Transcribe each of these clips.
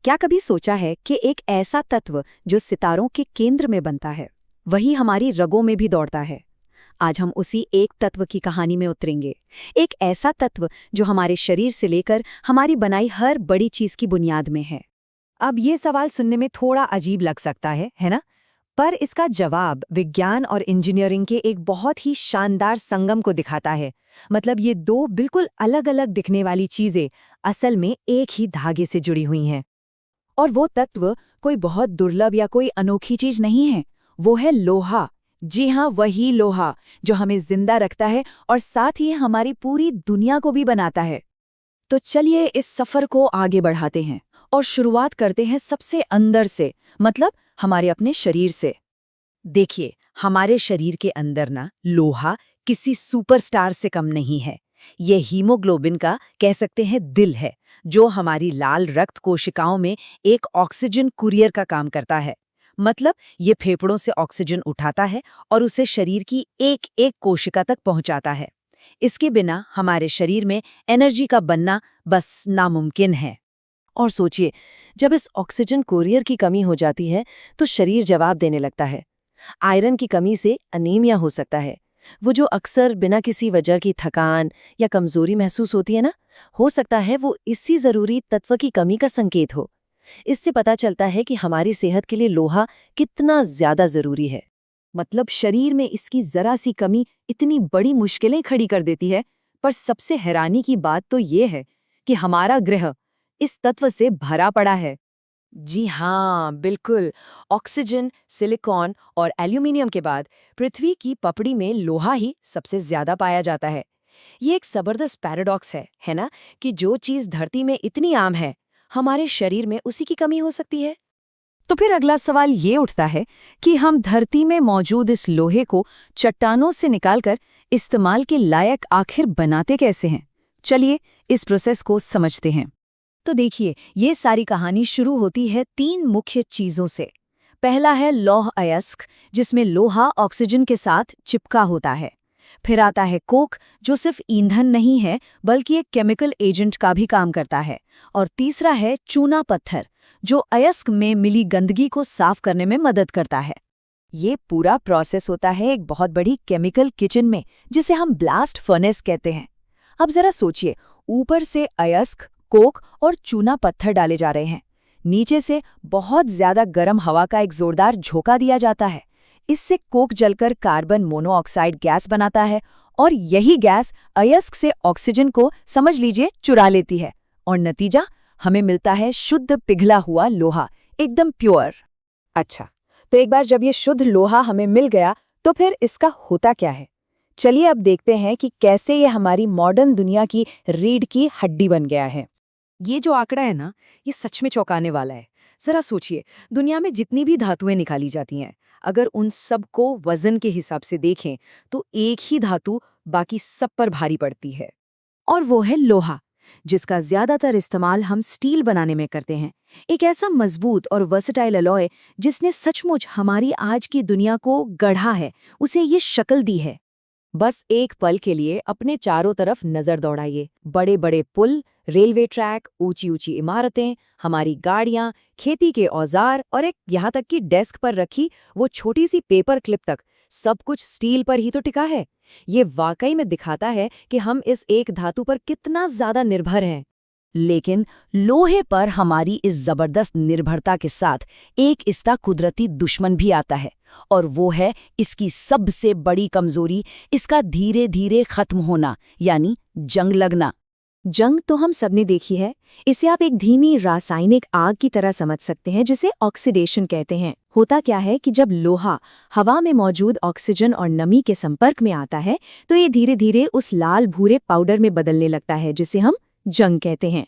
क्या कभी सोचा है कि एक ऐसा तत्व जो सितारों के केंद्र में बनता है, वही हमारी रगों में भी दौड़ता है? आज हम उसी एक तत्व की कहानी में उतरेंगे। एक ऐसा तत्व जो हमारे शरीर से लेकर हमारी बनाई हर बड़ी चीज की बुनियाद में है। अब ये सवाल सुनने में थोड़ा अजीब लग सकता है ना? पर इसका जवाब विज्ञान और इंजीनियरिंग के एक बहुत ही शानदार संगम को दिखाता है। मतलब ये दो बिल्कुल अलग अलग दिखने वाली चीजें असल में एक ही धागे से जुड़ी हुई हैं। और वो तत्व कोई बहुत दुर्लभ या कोई अनोखी चीज नहीं है, वो है लोहा। जी हाँ, वही लोहा जो हमें जिंदा रखता है और साथ ही हमारी पूरी दुनिया को भी बनाता है। तो चलिए इस सफर को आगे बढ़ाते हैं और शुरुआत करते हैं सबसे अंदर से, मतलब हमारे अपने शरीर से। देखिए, हमारे शरीर के अंदर ना लोहा किसी सुपरस्टार से कम नहीं है। ये हीमोग्लोबिन का कह सकते हैं दिल है, जो हमारी लाल रक्त कोशिकाओं में एक ऑक्सीजन कुरियर का काम करता है। मतलब ये फेफड़ों से ऑक्सीजन उठाता है और उसे शरीर की एक एक कोशिका तक पहुंचाता है। इसके बिना हमारे शरीर में एनर्जी का बनना बस नामुमकिन है। और सोचिए, जब इस ऑक्सीजन कुरियर की कमी हो जाती है तो शरीर जवाब देने लगता है। आयरन की कमी से अनीमिया हो सकता है, वो जो अक्सर बिना किसी वजह की थकान या कमजोरी महसूस होती है ना, हो सकता है वो इसी जरूरी तत्व की कमी का संकेत हो। इससे पता चलता है कि हमारी सेहत के लिए लोहा कितना ज्यादा जरूरी है। मतलब शरीर में इसकी जरा सी कमी इतनी बड़ी मुश्किलें खड़ी कर देती है। पर सबसे हैरानी की बात तो ये है कि हमारा ग्रह इस तत्व से भरा पड़ा है। जी हाँ, बिल्कुल। ऑक्सीजन, सिलिकॉन और एल्यूमिनियम के बाद पृथ्वी की पपड़ी में लोहा ही सबसे ज्यादा पाया जाता है। ये एक जबरदस्त पैराडॉक्स है ना, कि जो चीज धरती में इतनी आम है, हमारे शरीर में उसी की कमी हो सकती है। तो फिर अगला सवाल ये उठता है कि हम धरती में मौजूद इस लोहे को चट्टानों से निकालकर इस्तेमाल के लायक आखिर बनाते कैसे हैं? चलिए इस प्रोसेस को समझते हैं। तो देखिए, ये सारी कहानी शुरू होती है 3 मुख्य चीजों से। पहला है लौह अयस्क, जिसमें लोहा ऑक्सीजन के साथ चिपका होता है। फिर आता है कोक, जो सिर्फ ईंधन नहीं है बल्कि एक केमिकल एजेंट का भी काम करता है। और तीसरा है चूना पत्थर, जो अयस्क में मिली गंदगी को साफ करने में मदद करता है। ये पूरा प्रोसेस होता है एक बहुत बड़ी केमिकल किचन में, जिसे हम ब्लास्ट फर्नेस कहते हैं। अब जरा सोचिए, ऊपर से अयस्क, कोक और चूना पत्थर डाले जा रहे हैं। नीचे से बहुत ज्यादा गर्म हवा का एक जोरदार झोंका दिया जाता है। इससे कोक जलकर कार्बन मोनोऑक्साइड गैस बनाता है और यही गैस अयस्क से ऑक्सीजन को, समझ लीजिए, चुरा लेती है। और नतीजा हमें मिलता है शुद्ध पिघला हुआ लोहा, एकदम प्योर। अच्छा, तो एक बार जब ये शुद्ध लोहा हमें मिल गया तो फिर इसका होता क्या है? चलिए अब देखते हैं कि कैसे ये हमारी मॉडर्न दुनिया की रीढ़ की हड्डी बन गया है। ये जो आंकड़ा है ना, ये सच में चौंकाने वाला है। जरा सोचिए, दुनिया में जितनी भी धातुएं निकाली जाती हैं, अगर उन सब को वजन के हिसाब से देखें तो एक ही धातु बाकी सब पर भारी पड़ती है। और वो है लोहा, जिसका ज्यादातर इस्तेमाल हम स्टील बनाने में करते हैं। एक ऐसा मजबूत और वर्सेटाइल अलॉय जिसने सचमुच हमारी आज की दुनिया को गढ़ा है, उसे ये शक्ल दी है। बस एक पल के लिए अपने चारों तरफ नजर दौड़ाइए। बड़े बड़े पुल, रेलवे ट्रैक, ऊंची ऊंची इमारतें, हमारी गाड़ियां, खेती के औजार और एक यहाँ तक कि डेस्क पर रखी वो छोटी सी पेपर क्लिप तक, सब कुछ स्टील पर ही तो टिका है। ये वाकई में दिखाता है कि हम इस एक धातु पर कितना ज्यादा निर्भर हैं। लेकिन लोहे पर हमारी इस जबरदस्त निर्भरता के साथ एक इसका कुदरती दुश्मन भी आता है, और वो है इसकी सबसे बड़ी कमजोरी, इसका धीरे धीरे खत्म होना, यानी जंग लगना। जंग तो हम सबने देखी है। इसे आप एक धीमी रासायनिक आग की तरह समझ सकते हैं, जिसे ऑक्सीडेशन कहते हैं। होता क्या है कि जब लोहा हवा में मौजूद ऑक्सीजन और नमी के संपर्क में आता है तो ये धीरे धीरे उस लाल भूरे पाउडर में बदलने लगता है, जिसे हम जंग कहते हैं।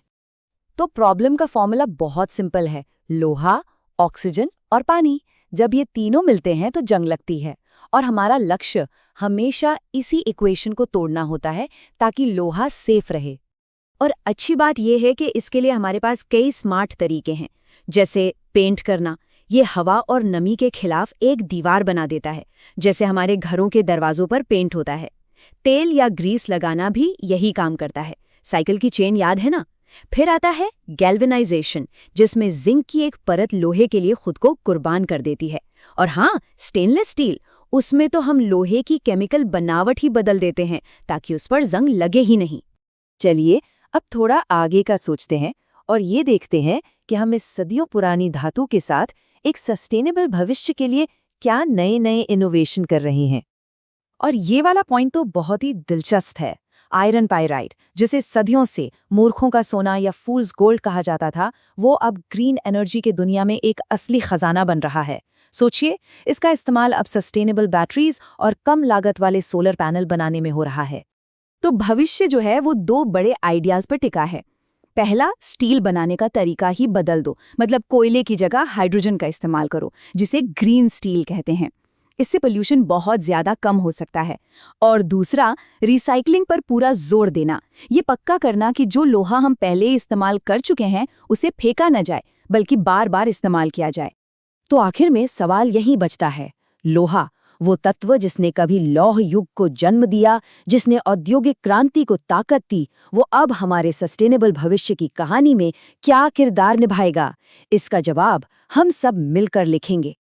तो प्रॉब्लम का फॉर्मूला बहुत सिंपल है, लोहा, ऑक्सीजन और पानी। जब ये तीनों मिलते हैं तो जंग लगती है। और हमारा लक्ष्य हमेशा इसी इक्वेशन को तोड़ना होता है, ताकि लोहा सेफ रहे। और अच्छी बात यह है कि इसके लिए हमारे पास कई स्मार्ट तरीके हैं। जैसे पेंट करना, ये हवा और नमी के खिलाफ एक दीवार बना देता है, जैसे हमारे घरों के दरवाजों पर पेंट होता है। तेल या ग्रीस लगाना भी यही काम करता है। साइकिल की चेन याद है ना, फिर आता है गैल्वेनाइजेशन, जिसमें जिंक की एक परत लोहे के लिए खुद को कुर्बान कर देती है। और हाँ, स्टेनलेस स्टील, उसमें तो हम लोहे की केमिकल बनावट ही बदल देते हैं ताकि उस पर जंग लगे ही नहीं। चलिए अब थोड़ा आगे का सोचते हैं और ये देखते हैं कि हम इस सदियों पुरानी धातु के साथ एक सस्टेनेबल भविष्य के लिए क्या नए नए इनोवेशन कर रहे हैं। और ये वाला पॉइंट तो बहुत ही दिलचस्प है। आयरन पाइराइड, जिसे सदियों से मूर्खों का सोना या फूल्स गोल्ड कहा जाता था, वो अब ग्रीन एनर्जी के दुनिया में एक असली खजाना बन रहा है। सोचिए, इसका इस्तेमाल अब सस्टेनेबल बैटरीज और कम लागत वाले सोलर पैनल बनाने में हो रहा है। तो भविष्य जो है वो दो बड़े आइडियाज पर टिका है। पहला, स्टील बनाने का तरीका ही बदल दो, मतलब कोयले की जगह हाइड्रोजन का इस्तेमाल करो, जिसे ग्रीन स्टील कहते हैं। इससे पोल्यूशन बहुत ज्यादा कम हो सकता है। और दूसरा, रिसाइकलिंग पर पूरा जोर देना, ये पक्का करना कि जो लोहा हम पहले इस्तेमाल कर चुके हैं उसे फेंका न जाए, बल्कि बार बार इस्तेमाल किया जाए। तो आखिर में सवाल यही बचता है, लोहा, वो तत्व जिसने कभी लौह युग को जन्म दिया, जिसने औद्योगिक क्रांति को ताकत दी, वो अब हमारे सस्टेनेबल भविष्य की कहानी में क्या किरदार निभाएगा? इसका जवाब हम सब मिलकर लिखेंगे।